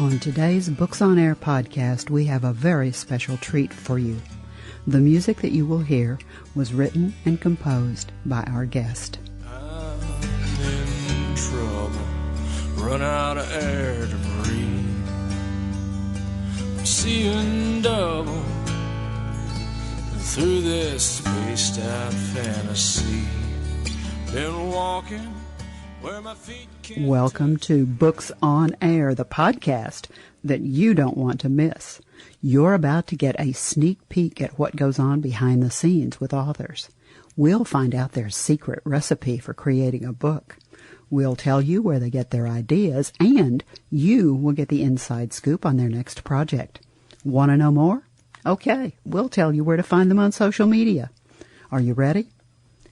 On today's Books on Air podcast, we have a very special treat for you. The music that you will hear was written and composed by our guest. I'm in trouble, run out of air to breathe. I'm seeing double through this spaced out fantasy. Been walking where my feet can't. Welcome to Books on Air, the podcast that you don't want to miss. You're about to get a sneak peek at what goes on behind the scenes with authors. We'll find out their secret recipe for creating a book. We'll tell you where they get their ideas, and you will get the inside scoop on their next project. Want to know more? Okay, we'll tell you where to find them on social media. Are you ready?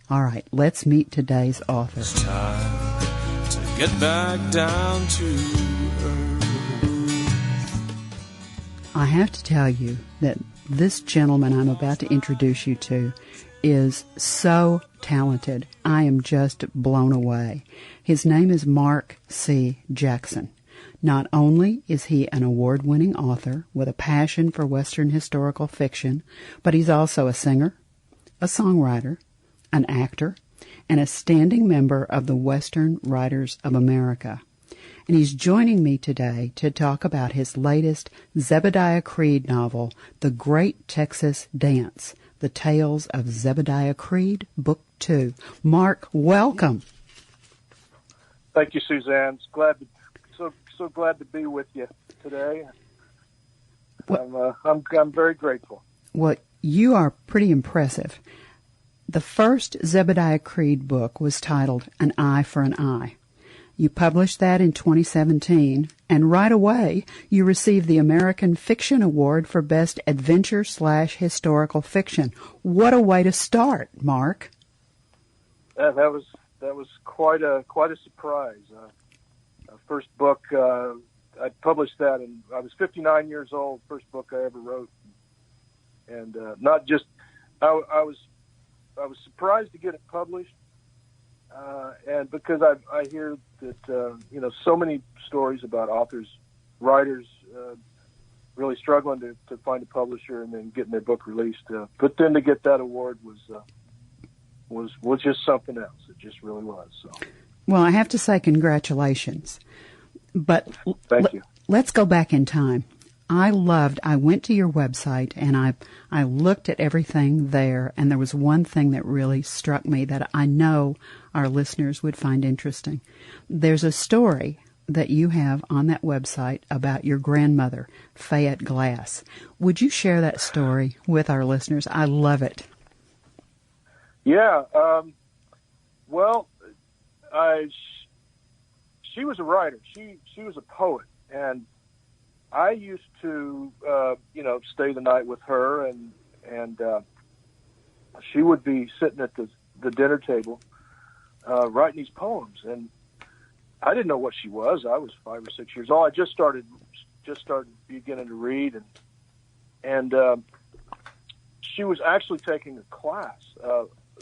All right, let's meet today's author. It's time to get back down to earth. I have to tell you that this gentleman I'm about to introduce you to is so talented. I am just blown away. His name is Mark C. Jackson. Not only is he an award-winning author with a passion for Western historical fiction, but he's also a singer, a songwriter, an actor, and a standing member of the Western Writers of America. And he's joining me today to talk about his latest Zebadiah Creed novel, The Great Texas Dance, The Tales of Zebadiah Creed, Book 2. Mark, welcome. Thank you, Suzanne. So glad to be with you today. I'm very grateful. Well, you are pretty impressive. The first Zebadiah Creed book was titled An Eye for an Eye. You published that in 2017, and right away you received the American Fiction Award for Best Adventure/Historical Fiction. What a way to start, Mark! That was quite a surprise. First book, I published that, and I was 59 years old. First book I ever wrote, and not just I was surprised to get it published. And because I hear that, so many stories about authors, writers, really struggling to find a publisher and then getting their book released. But then to get that award was just something else. It just really was. So. Well, I have to say congratulations. But Thank you. Let's go back in time. I went to your website and I looked at everything there, and there was one thing that really struck me that I know our listeners would find interesting. There's a story that you have on that website about your grandmother, Fayette Glass. Would you share that story with our listeners? I love it. Yeah. She was a writer. She was a poet, and I used to, stay the night with her, and she would be sitting at the dinner table writing these poems, and I didn't know what she was. I was 5 or 6 years old. I just started beginning to read, and she was actually taking a class,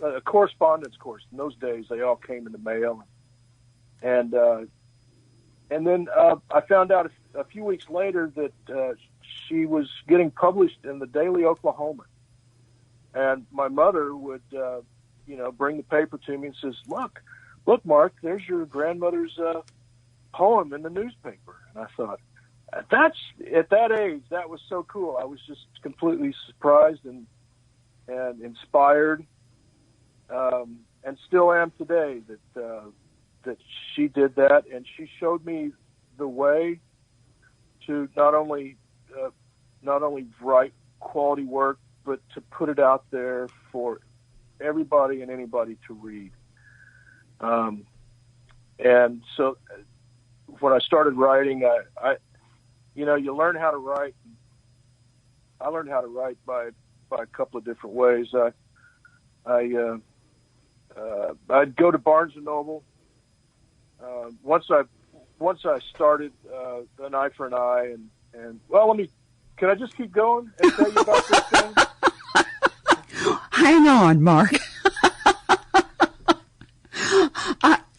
a correspondence course. In those days, they all came in the mail, and then I found out a few weeks later that she was getting published in the Daily Oklahoman. And my mother would, bring the paper to me and says, look, Mark, there's your grandmother's poem in the newspaper. And I thought, at that age, that was so cool. I was just completely surprised and inspired, and still am today that she did that, and she showed me the way to not only write quality work, but to put it out there for everybody and anybody to read. And so when I started writing, I you learn how to write. I learned how to write by a couple of different ways. I'd go to Barnes and Noble. Once I started An Eye for an Eye, and can I just keep going and tell you about this thing? Hang on, Mark.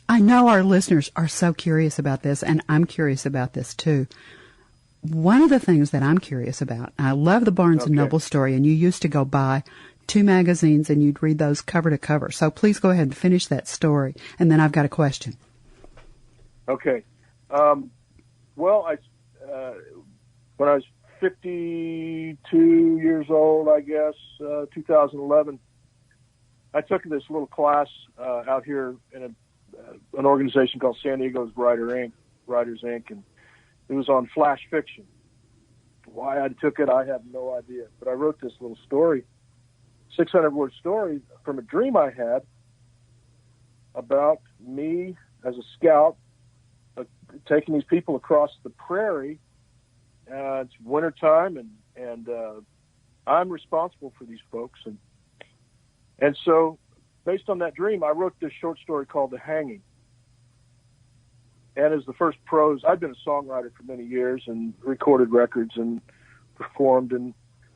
I know our listeners are so curious about this, and I'm curious about this too. one of the things that I'm curious about, I love the Barnes and Noble story, and you used to go buy 2 magazines and you'd read those cover to cover. So please go ahead and finish that story, and then I've got a question. Okay. Well, when I was 52 years old, I guess, 2011, I took this little class out here in an organization called San Diego's Writers Inc., and it was on flash fiction. Why I took it, I have no idea. But I wrote this little story, 600-word story from a dream I had about me as a scout taking these people across the prairie. It's wintertime, and I'm responsible for these folks. And so, based on that dream, I wrote this short story called The Hanging. And as the first prose, I've been a songwriter for many years and recorded records and performed,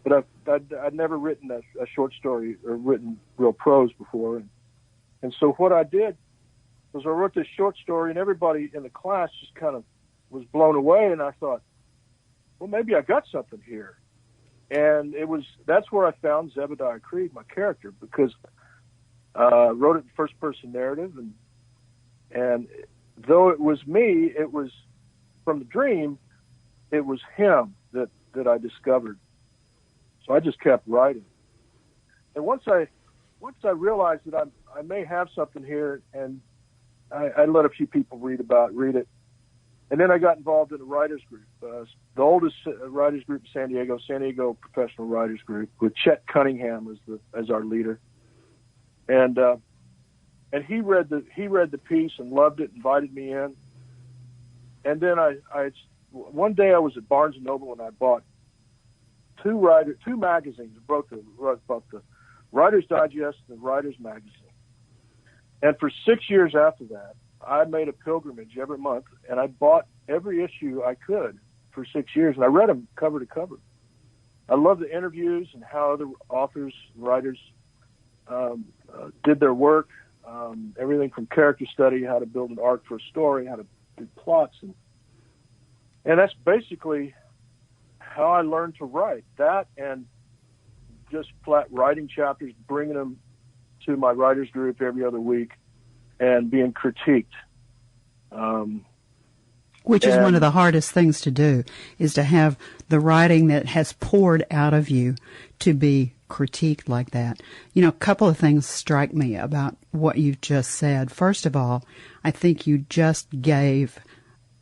but I'd never written a short story or written real prose before. And so what I did was I wrote this short story, and everybody in the class just kind of was blown away, and I thought, well, maybe I got something here. And that's where I found Zebadiah Creed, my character, because I wrote it in first-person narrative, and though it was me, it was from the dream, it was him that I discovered. So I just kept writing. And once I realized that I may have something here, and I let a few people read it. And then I got involved in a writers group, the oldest writers group in San Diego Professional Writers Group, with Chet Cunningham as our leader. And he read the piece and loved it, invited me in. And then one day I was at Barnes and Noble and I bought two magazines, both the Writer's Digest and the Writer's Magazine. And for 6 years after that, I made a pilgrimage every month, and I bought every issue I could for 6 years, and I read them cover to cover. I love the interviews and how other authors, writers did their work, everything from character study, how to build an arc for a story, how to do plots. And that's basically how I learned to write. That and just flat writing chapters, bringing them to my writers group every other week, and being critiqued. Which is one of the hardest things to do, is to have the writing that has poured out of you to be critiqued like that. You know, a couple of things strike me about what you've just said. First of all, I think you just gave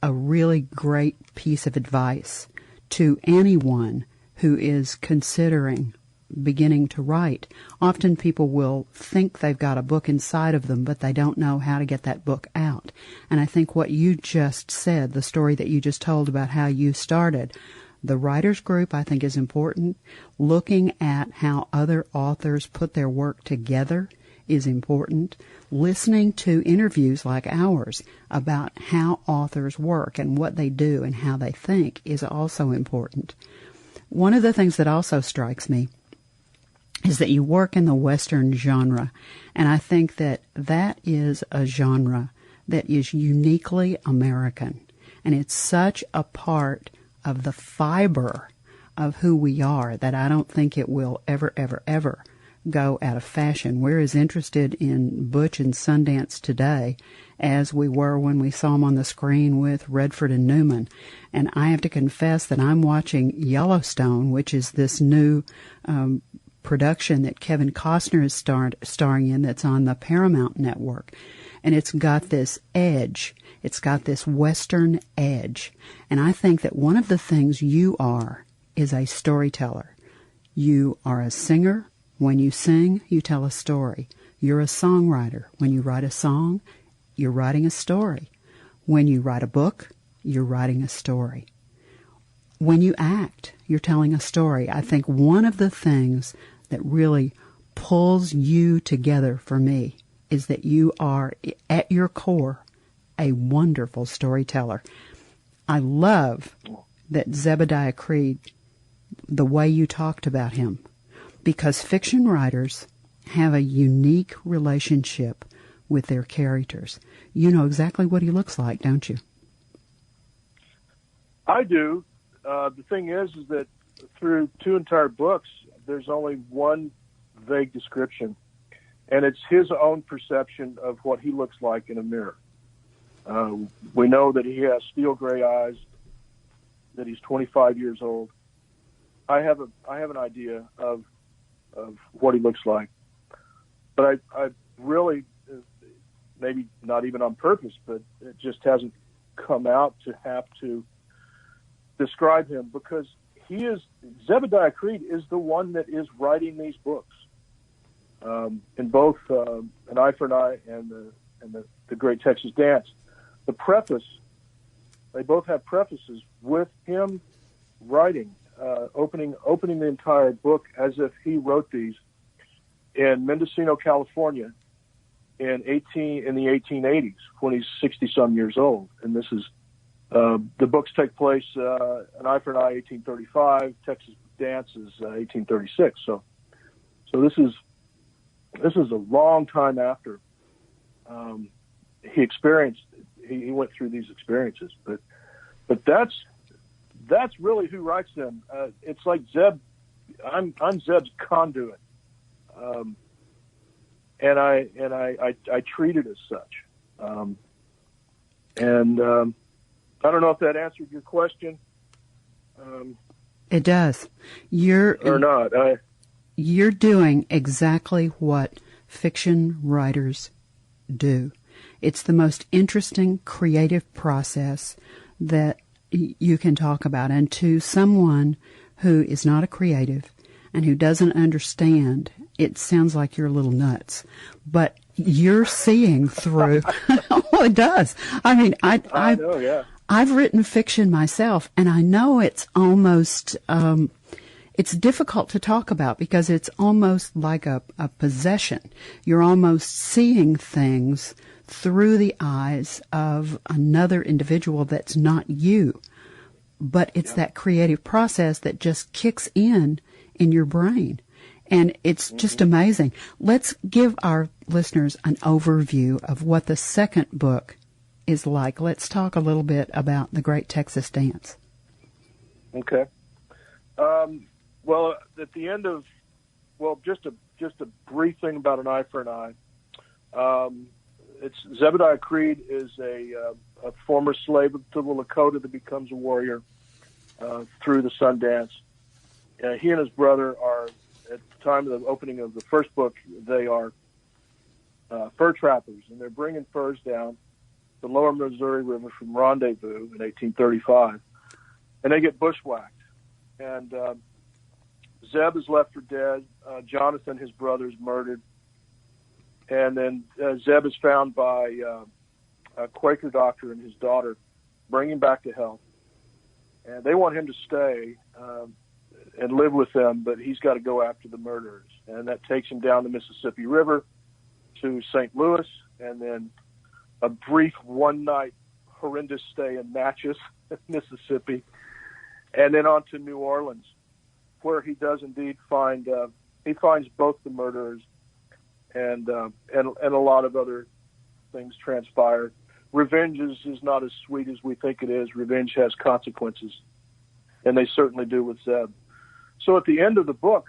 a really great piece of advice to anyone who is considering beginning to write. Often people will think they've got a book inside of them, but they don't know how to get that book out. And I think what you just said, the story that you just told about how you started, the writers group, I think, is important. Looking at how other authors put their work together is important. Listening to interviews like ours about how authors work and what they do and how they think is also important. One of the things that also strikes me is that you work in the Western genre, and I think that that is a genre that is uniquely American, and it's such a part of the fiber of who we are that I don't think it will ever, ever, ever go out of fashion. We're as interested in Butch and Sundance today as we were when we saw them on the screen with Redford and Newman. And I have to confess that I'm watching Yellowstone, which is this new production that Kevin Costner is starring in, that's on the Paramount Network. And it's got this edge. It's got this Western edge. And I think that one of the things you are is a storyteller. You are a singer. When you sing, you tell a story. You're a songwriter. When you write a song, you're writing a story. When you write a book, you're writing a story. When you act, you're telling a story. I think one of the things that really pulls you together for me is that you are, at your core, a wonderful storyteller. I love that Zebadiah Creed, the way you talked about him, because fiction writers have a unique relationship with their characters. You know exactly what he looks like, don't you? I do. The thing is that through 2 entire books, there's only one vague description, and it's his own perception of what he looks like in a mirror. We know that he has steel gray eyes, that he's 25 years old. I have an idea of what he looks like, but I really, maybe not even on purpose, but it just hasn't come out to have to describe him, because Zebadiah Creed is the one that is writing these books. In both An Eye for an Eye and the Great Texas Dance, the preface, they both have prefaces with him writing, opening the entire book as if he wrote these in Mendocino, California, in the 1880s, when he's 60-some years old. And this is the books take place An Eye for an Eye, 1835. Texas Dance is 1836. So this is a long time after he went through these experiences. But that's really who writes them. It's like Zeb. I'm Zeb's conduit, and I treat it as such. I don't know if that answered your question. It does. Or not. You're doing exactly what fiction writers do. It's the most interesting creative process that you can talk about. And to someone who is not a creative and who doesn't understand, it sounds like you're a little nuts. But you're seeing through. Oh, it does. I mean, I know, yeah. I've written fiction myself, and I know it's almost, it's difficult to talk about because it's almost like a possession. You're almost seeing things through the eyes of another individual that's not you. But it's that creative process that just kicks in your brain. And it's just amazing. Let's give our listeners an overview of what the second book is like. Let's talk a little bit about The Great Texas Dance. Okay. Well, at the end of, just a brief thing about An Eye for an Eye. It's Zebadiah Creed is a former slave to the Lakota that becomes a warrior through the Sundance. He and his brother are, at the time of the opening of the first book, they are fur trappers, and they're bringing furs down the lower Missouri River from Rendezvous in 1835, and they get bushwhacked. And Zeb is left for dead. Jonathan, his brother, is murdered. And then Zeb is found by a Quaker doctor and his daughter, bring him back to health. And they want him to stay and live with them, but he's got to go after the murderers. And that takes him down the Mississippi River to St. Louis, and then a brief one-night horrendous stay in Natchez, Mississippi, and then on to New Orleans, where he does indeed find he finds both the murderers, and a lot of other things transpire. Revenge is not as sweet as we think it is. Revenge has consequences, and they certainly do with Zeb. So at the end of the book,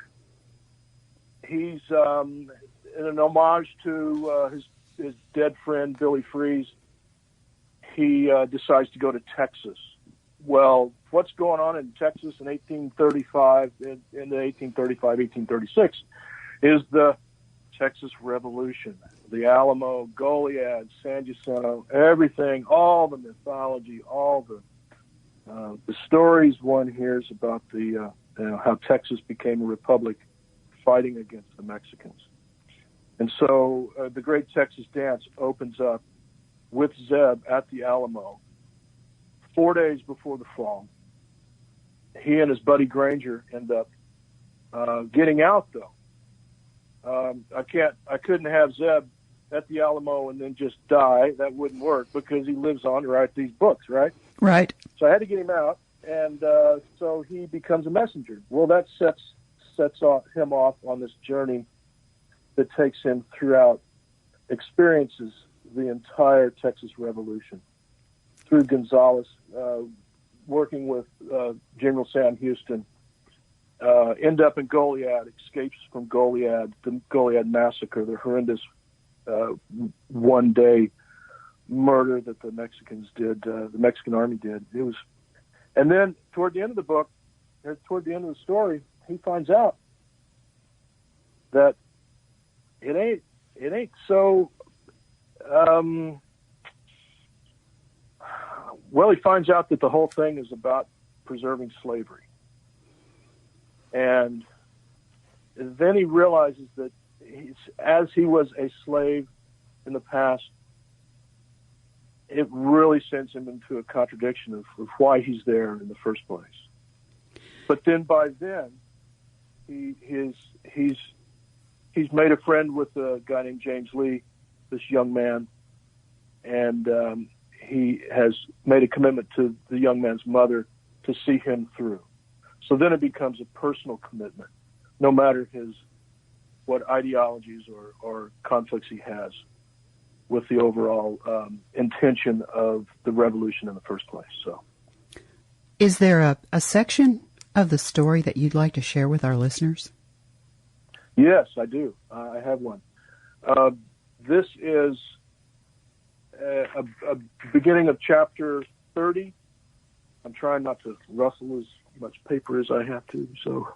he's in an homage to his dead friend Billy Freeze. He decides to go to Texas. Well, what's going on in Texas in 1835, in the 1835, 1836, is the Texas Revolution. The Alamo, Goliad, San Jacinto, everything, all the mythology, all the stories one hears about how Texas became a republic fighting against the Mexicans. And so the Great Texas Dance opens up with Zeb at the Alamo 4 days before the fall. He and his buddy Grainger end up getting out, though. I couldn't have Zeb at the Alamo and then just die. That wouldn't work because he lives on to write these books, right? Right. So I had to get him out, and so he becomes a messenger. Well, that sets him off on this journey that takes him throughout, experiences the entire Texas Revolution through Gonzales, working with General Sam Houston, end up in Goliad, escapes from Goliad, the Goliad massacre, the horrendous one-day murder that the Mexicans did, the Mexican army did. It was, and then toward the end of the book, or toward the end of the story, he finds out that it ain't so. Well, he finds out that the whole thing is about preserving slavery, and then he realizes that as he was a slave in the past, it really sends him into a contradiction of why he's there in the first place. But then by then, he's made a friend with a guy named James Lee, this young man, and he has made a commitment to the young man's mother to see him through. So then it becomes a personal commitment, no matter what ideologies or conflicts he has with the overall intention of the revolution in the first place. So, is there a section of the story that you'd like to share with our listeners? Yes, I do. I have one. This is a beginning of chapter 30. I'm trying not to rustle as much paper as I have to, so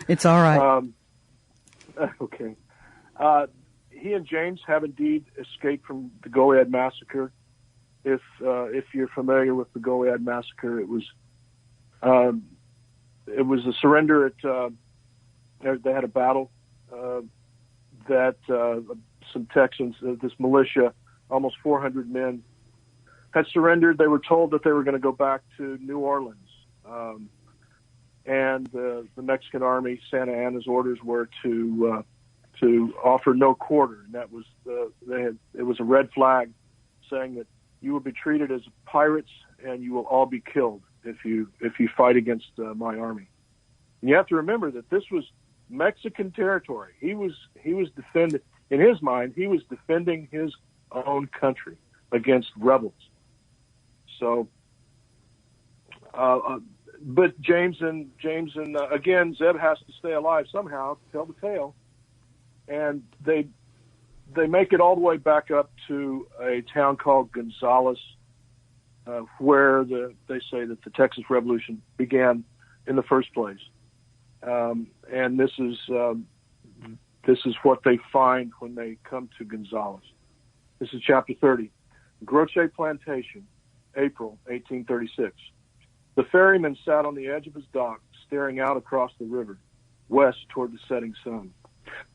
it's all right. Okay. He and James have indeed escaped from the Goliad massacre. If you're familiar with the Goliad massacre, it was a surrender at. They had a battle that some Texans, this militia, almost 400 men, had surrendered. They were told that they were going to go back to New Orleans, and the Mexican army, Santa Anna's orders were to offer no quarter, and that was it was a red flag saying that you will be treated as pirates and you will all be killed if you fight against my army. And you have to remember that this was Mexican territory. He was defending, in his mind, he was defending his own country against rebels. So, but James and again, Zeb has to stay alive somehow to tell the tale, and they make it all the way back up to a town called Gonzales, where they say that the Texas Revolution began in the first place. And this is what they find when they come to Gonzales. This is chapter 30. Groche Plantation, April 1836. The ferryman sat on the edge of his dock, staring out across the river, west toward the setting sun.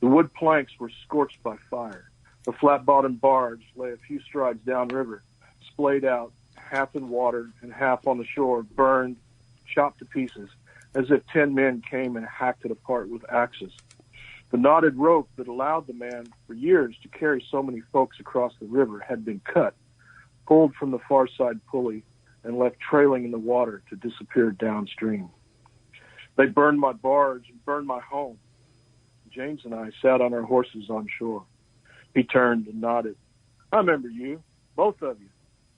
The wood planks were scorched by fire. The flat-bottomed barge lay a few strides downriver, splayed out, half in water and half on the shore, burned, chopped to pieces, as if 10 men came and hacked it apart with axes. The knotted rope that allowed the man for years to carry so many folks across the river had been cut, pulled from the far side pulley, and left trailing in the water to disappear downstream. They burned my barge and burned my home. James and I sat on our horses on shore. He turned and nodded. I remember you, both of you.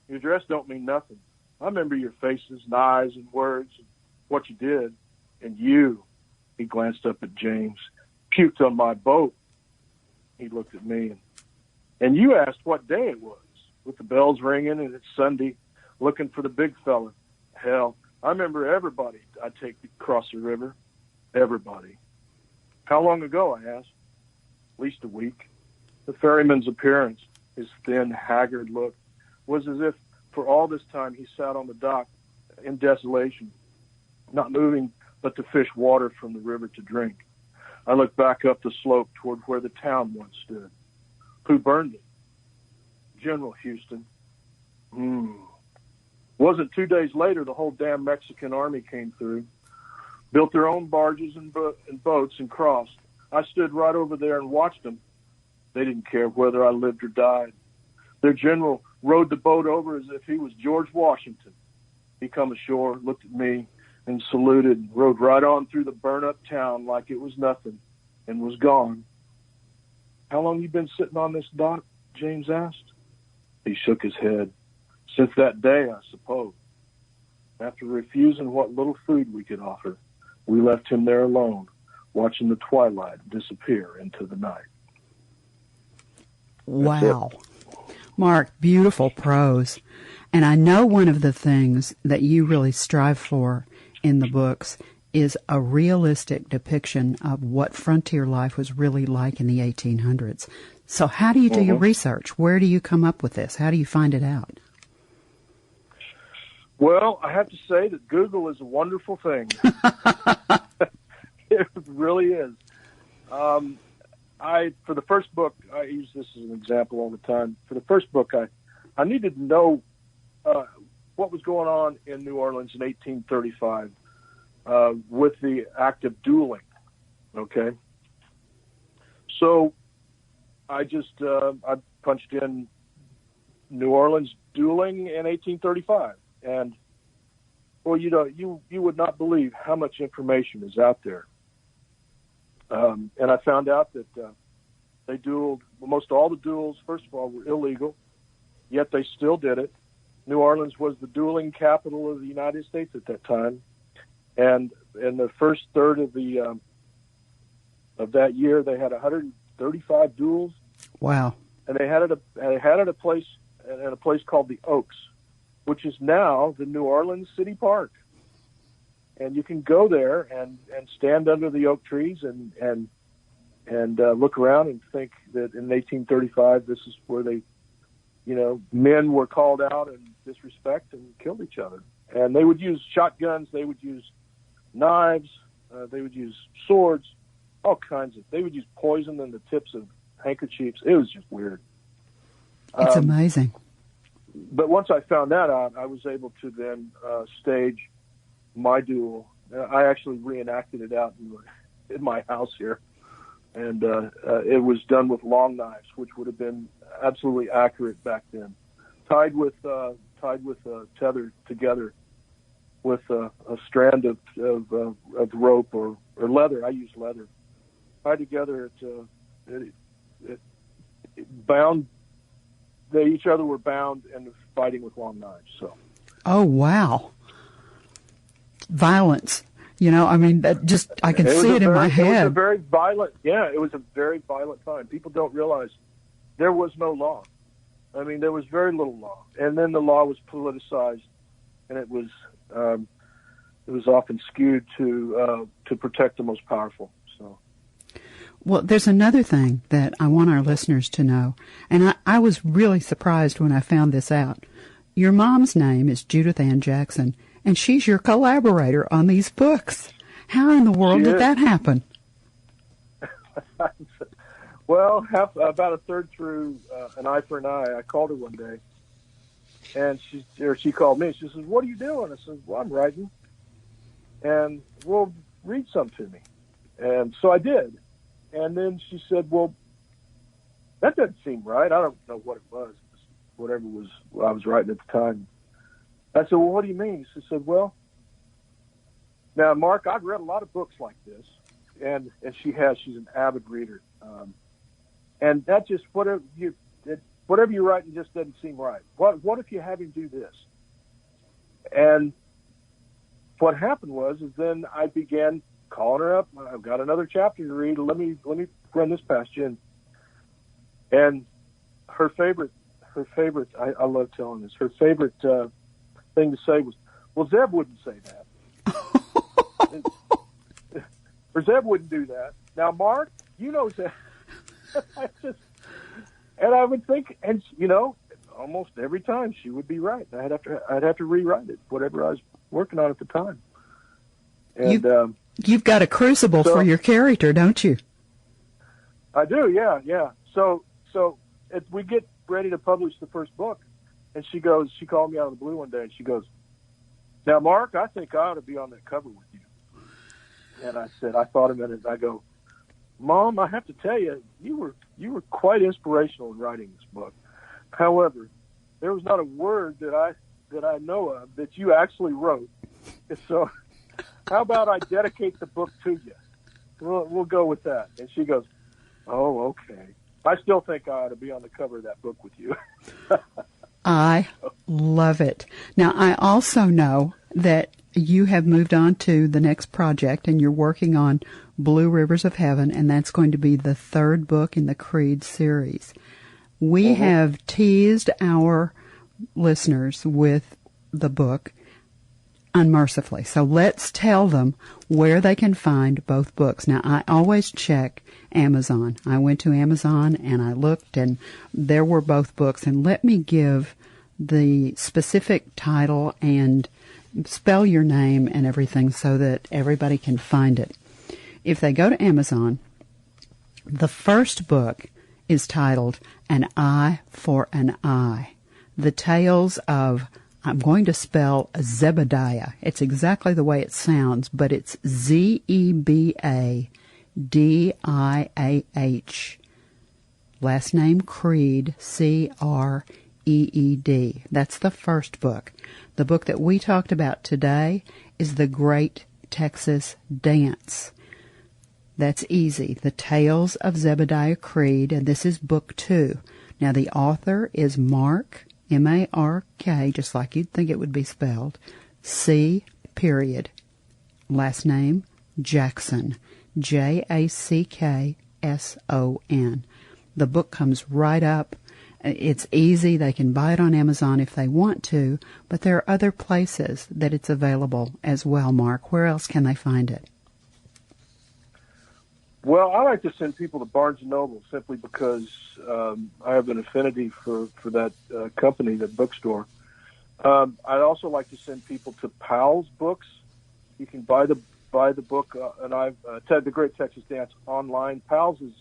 Your dress don't mean nothing. I remember your faces and eyes and words and what you did. And you, he glanced up at James, puked on my boat. He looked at me. And you asked what day it was, with the bells ringing and it's Sunday, looking for the big fella. Hell, I remember everybody I'd take across the river. Everybody. How long ago, I asked. At least a week. The ferryman's appearance, his thin, haggard look, was as if for all this time he sat on the dock in desolation, not moving but to fish water from the river to drink. I looked back up the slope toward where the town once stood. Who burned it? General Houston. Wasn't 2 days later the whole damn Mexican army came through, built their own barges and boats and crossed. I stood right over there and watched them. They didn't care whether I lived or died. Their general rowed the boat over as if he was George Washington. He come ashore, looked at me, and saluted, and rode right on through the burn-up town like it was nothing, and was gone. How long you been sitting on this dock? James asked. He shook his head. Since that day, I suppose. After refusing what little food we could offer, we left him there alone, watching the twilight disappear into the night. Wow. Mark, beautiful prose. And I know one of the things that you really strive for in the books is a realistic depiction of what frontier life was really like in the 1800s. So how do you do your research? Where do you come up with this? How do you find it out? Well, I have to say that Google is a wonderful thing. It really is. For the first book, I use this as an example all the time. For the first book, I needed to know what was going on in New Orleans in 1835 with the act of dueling. Okay, so I just I punched in New Orleans dueling in 1835, and well, you would not believe how much information is out there. And I found out that they dueled. Most all the duels, first of all, were illegal, yet they still did it. New Orleans was the dueling capital of the United States at that time, and in the first third of that year, they had 135 duels. Wow! And they had it at a place called the Oaks, which is now the New Orleans City Park. And you can go there and stand under the oak trees and look around and think that in 1835 this is where they, men were called out in disrespect and killed each other. And they would use shotguns, they would use knives, they would use swords, all kinds of. They would use poison in the tips of handkerchiefs. It was just weird. It's amazing. But once I found that out, I was able to then stage my duel. I actually reenacted it out in my house here, and it was done with long knives, which would have been absolutely accurate back then, tied with a tether together with a strand of rope or leather. I used leather. Tied together, it bound. They each other were bound and fighting with long knives. So. Oh wow. Violence, that just, I can see it in my head. It was a very violent, it was a very violent time. People don't realize there was no law. I mean, there was very little law. And then the law was politicized, and it was often skewed to protect the most powerful. So. Well, there's another thing that I want our listeners to know, and I was really surprised when I found this out. Your mom's name is Judith Ann Jackson, and she's your collaborator on these books. How in the world did that happen? Well, about a third through An Eye for an Eye, I called her one day, and she called me. She says, "What are you doing?" I said, "Well, I'm writing." And, "Well, read some to me." And so I did. And then she said, "Well, that doesn't seem right." I don't know what it was. Whatever was I was writing at the time. I said, "Well, what do you mean?" She said, "Well, now, Mark, I've read a lot of books like this," and she's an avid reader, and that just whatever you're writing just doesn't seem right. What if you have him do this? And what happened was then I began calling her up. I've got another chapter to read. Let me run this past you. And her favorite. I love telling this. Her favorite thing to say was, "Well, Zeb wouldn't say that." Or Zeb wouldn't do that. Now, Mark, Zeb. And I would think, and almost every time she would be right. I'd have to rewrite it, whatever I was working on at the time. And you've got a crucible for your character, don't you? I do, yeah. So we get ready to publish the first book, and she called me out of the blue one day, and she goes, "Now, Mark, I think I ought to be on that cover with you." And I said, I thought a minute, and I go, "Mom, I have to tell you, you were quite inspirational in writing this book. However, there was not a word that I know of that you actually wrote. So how about I dedicate the book to you? We'll go with that." And she goes, "Oh, okay. I still think I ought to be on the cover of that book with you." I love it. Now, I also know that you have moved on to the next project, and you're working on Blue Rivers of Heaven, and that's going to be the third book in the Creed series. We have teased our listeners with the book unmercifully. So let's tell them where they can find both books. Now, I always check Amazon. I went to Amazon and I looked, and there were both books. And let me give the specific title and spell your name and everything so that everybody can find it. If they go to Amazon, the first book is titled An Eye for an Eye. The Tales of, I'm going to spell Zebadiah. It's exactly the way it sounds, but it's Zebadiah. Last name Creed, Creed. That's the first book. The book that we talked about today is The Great Texas Dance. That's easy. The Tales of Zebadiah Creed, and this is book 2. Now, the author is Mark, M-A-R-K, just like you'd think it would be spelled, C. Last name, Jackson, Jackson. The book comes right up. It's easy. They can buy it on Amazon if they want to, but there are other places that it's available as well, Mark. Where else can they find it? Well, I like to send people to Barnes & Noble simply because I have an affinity for that company, that bookstore. I'd also like to send people to Powell's Books. You can buy the book, and I've The Great Texas Dance online. Powell's is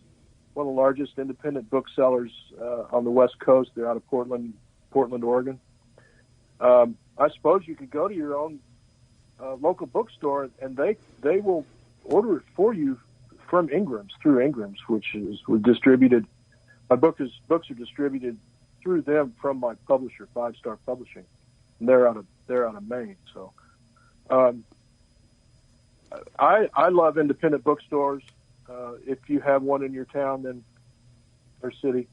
one of the largest independent booksellers on the West Coast. They're out of Portland, Oregon. I suppose you could go to your own local bookstore, and they will order it for you from Ingram's, through Ingram's, which was distributed. My books are distributed through them from my publisher, 5 Star Publishing, and they're out of Maine. So, I love independent bookstores. If you have one in your town or city,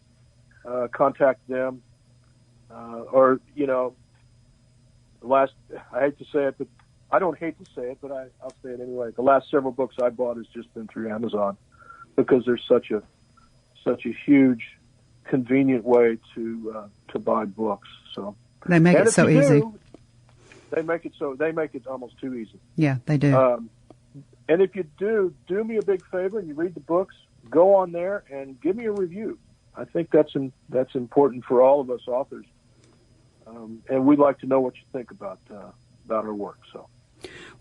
contact them. Or I hate to say it, but I don't hate to say it, but I'll say it anyway. The last several books I bought has just been through Amazon because there's such a huge, convenient way to buy books. So they make it so easy. They make it almost too easy. Yeah, they do. And if you do me a big favor and you read the books, go on there and give me a review. I think that's important for all of us authors, and we'd like to know what you think about our work. So.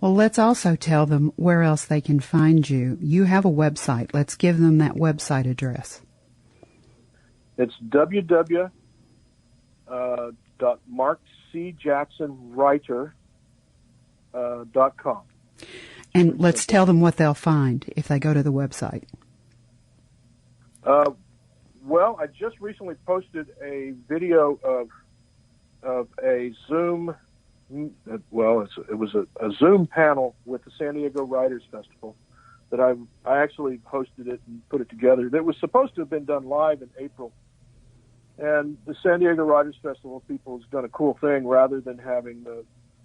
Well, let's also tell them where else they can find you. You have a website. Let's give them that website address. It's www.markcjacksonwriter.com. And let's tell them what they'll find if they go to the website. Well, I just recently posted a video of a Zoom. Well, it was a Zoom panel with the San Diego Writers Festival that I actually hosted it and put it together. It was supposed to have been done live in April, and the San Diego Writers Festival people has done a cool thing. Rather than having the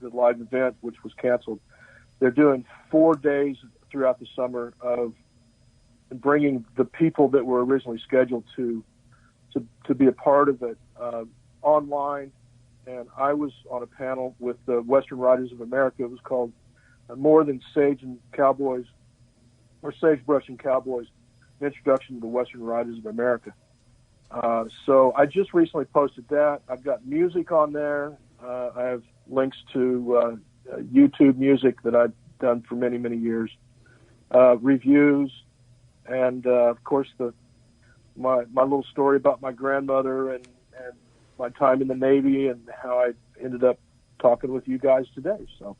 live event, which was canceled, they're doing 4 days throughout the summer of bringing the people that were originally scheduled to be a part of it online. And I was on a panel with the Western Writers of America. It was called More Than Sage and Cowboys, or Sagebrush and Cowboys, an introduction to the Western Writers of America. So I just recently posted that. I've got music on there. I have links to YouTube music that I've done for many, many years, reviews, and of course my little story about my grandmother and my time in the Navy and how I ended up talking with you guys today. So,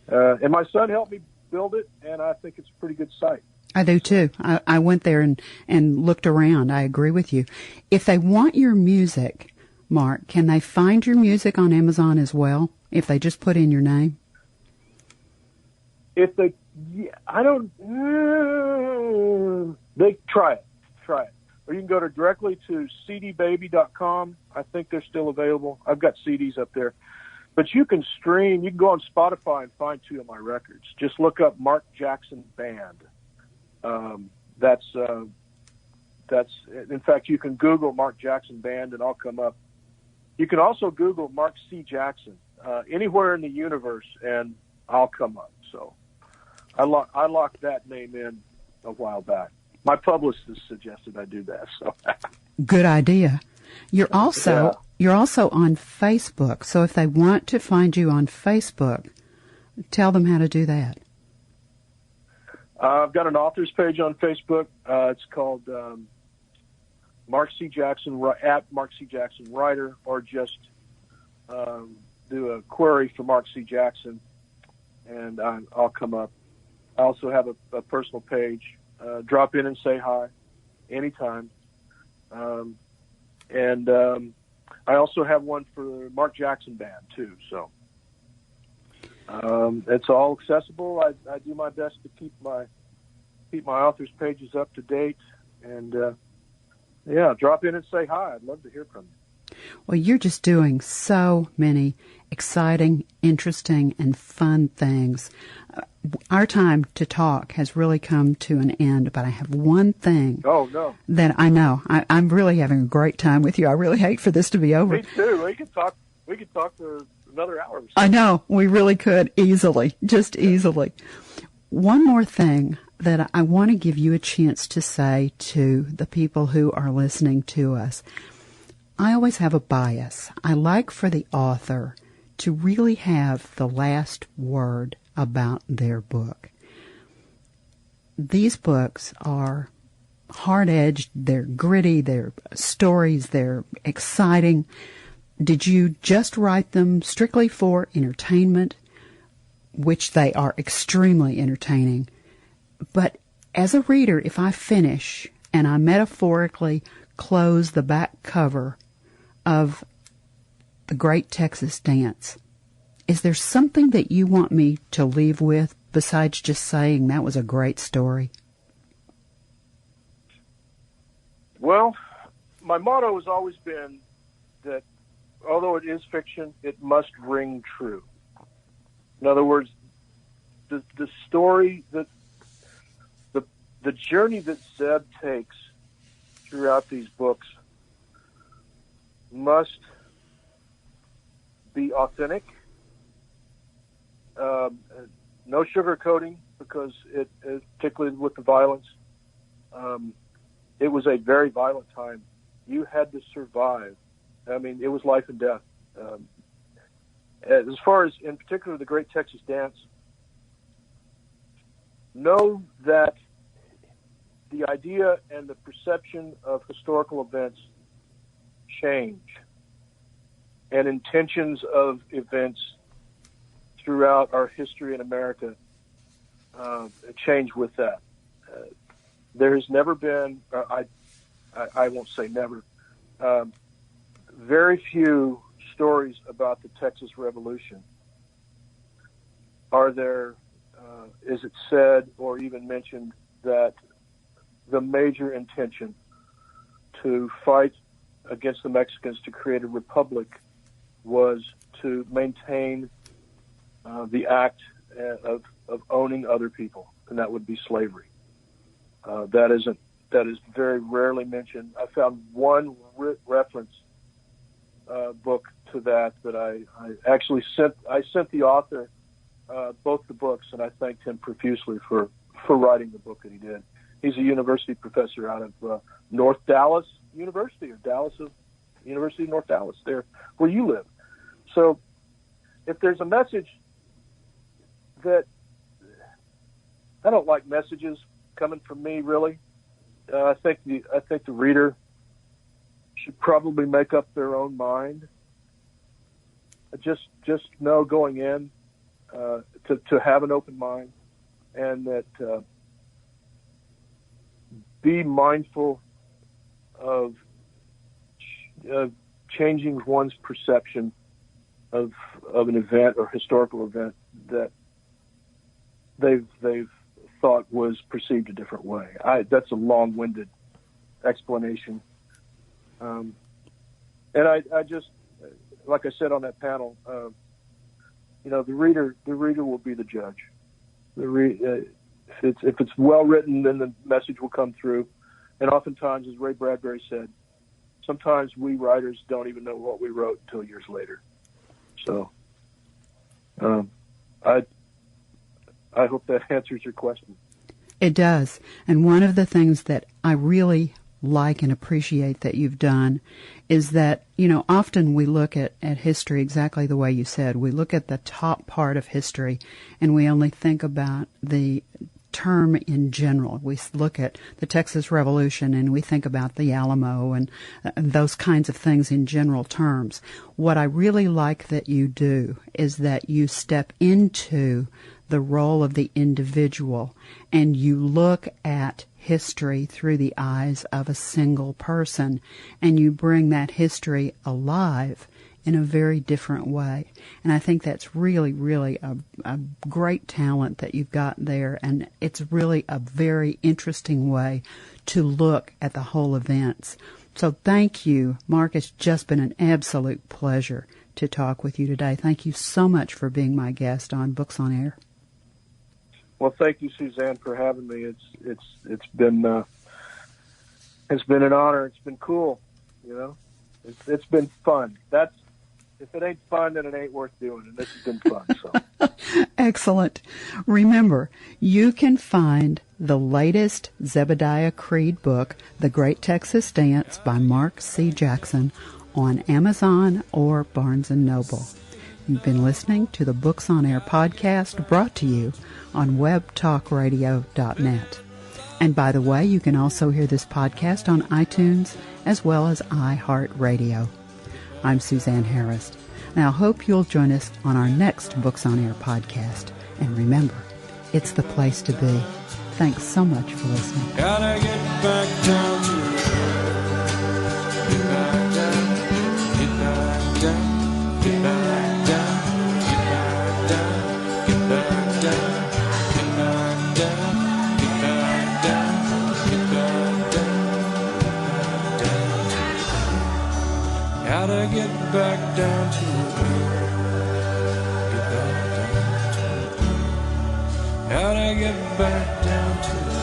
and my son helped me build it, and I think it's a pretty good site. I do too. I went there and looked around. I agree with you. If they want your music, Mark, can they find your music on Amazon as well if they just put in your name? If they, they try it. Or you can go directly to cdbaby.com. I think they're still available. I've got CDs up there. But you can stream. You can go on Spotify and find 2 of my records. Just look up Mark Jackson Band. That's in fact, you can Google Mark Jackson Band and I'll come up. You can also Google Mark C. Jackson anywhere in the universe and I'll come up. So I locked that name in a while back. My publicist suggested I do that. So good idea. You're also on Facebook. So if they want to find you on Facebook, tell them how to do that. I've got an author's page on Facebook. It's called Mark C. Jackson at Mark C. Jackson Writer, or just do a query for Mark C. Jackson, and I'll come up. I also have a personal page. Drop in and say hi anytime. And I also have one for Mark Jackson Band too. So it's all accessible. I do my best to keep my authors' pages up to date. And drop in and say hi. I'd love to hear from you. Well, you're just doing so many exciting, interesting, and fun things. Our time to talk has really come to an end, but I have one thing. Oh, no. That I know. I'm really having a great time with you. I really hate for this to be over. Me too. We could talk for another hour or so. I know. We really could easily. Just easily. One more thing that I want to give you a chance to say to the people who are listening to us. I always have a bias. I like for the author to really have the last word about their book. These books are hard-edged, they're gritty, they're stories, they're exciting. Did you just write them strictly for entertainment, which they are extremely entertaining? But as a reader, if I finish and I metaphorically close the back cover of The Great Texas Dance, is there something that you want me to leave with besides just saying that was a great story? Well, my motto has always been that although it is fiction, it must ring true. In other words, the story, the journey that Zeb takes throughout these books must be authentic. No sugarcoating, because it particularly with the violence, it was a very violent time. You had to survive. I mean, it was life and death. As far as, in particular, the Great Texas Dance, know that the idea and the perception of historical events change, and intentions of events throughout our history in America change with that. There has never been, I won't say never, very few stories about the Texas Revolution are there, is it said or even mentioned that the major intention to fight against the Mexicans to create a republic was to maintain the act of owning other people, and that would be slavery. That is very rarely mentioned. I found one reference book to that I actually sent the author both the books, and I thanked him profusely for writing the book that he did. He's a university professor out of North Dallas University, or University of North Dallas, there where you live. So if there's a message that, I don't like messages coming from me, really. I think the reader should probably make up their own mind. Just know going in to have an open mind, and that be mindful of changing one's perception of an event or historical event that they've thought was perceived a different way. That's a long-winded explanation. And I just, like I said on that panel, the reader will be the judge. If it's well written, then the message will come through. And oftentimes, as Ray Bradbury said, sometimes we writers don't even know what we wrote until years later. So, I hope that answers your question. It does. And one of the things that I really like and appreciate that you've done is that, often we look at history exactly the way you said. We look at the top part of history and we only think about the term in general. We look at the Texas Revolution and we think about the Alamo and those kinds of things in general terms. What I really like that you do is that you step into the role of the individual and you look at history through the eyes of a single person and you bring that history alive in a very different way. And I think that's really, really a great talent that you've got there, and it's really a very interesting way to look at the whole events. So thank you, Mark. It's just been an absolute pleasure to talk with you today. Thank you so much for being my guest on Books on Air. Well, thank you, Suzanne, for having me. It's been an honor. It's been cool. It's been fun. If it ain't fun, then it ain't worth doing, and this has been fun. So. Excellent. Remember, you can find the latest Zebadiah Creed book, The Great Texas Dance by Mark C. Jackson, on Amazon or Barnes & Noble. You've been listening to the Books on Air podcast, brought to you on webtalkradio.net. And by the way, you can also hear this podcast on iTunes as well as iHeartRadio. I'm Suzanne Harris. Now, I hope you'll join us on our next Books on Air podcast. And remember, it's the place to be. Thanks so much for listening. Gotta get back down to get back down, get back down, get back down, get back down, get back down, get back down, get back down, get back down. Gotta get back down to get back down to gotta get back down to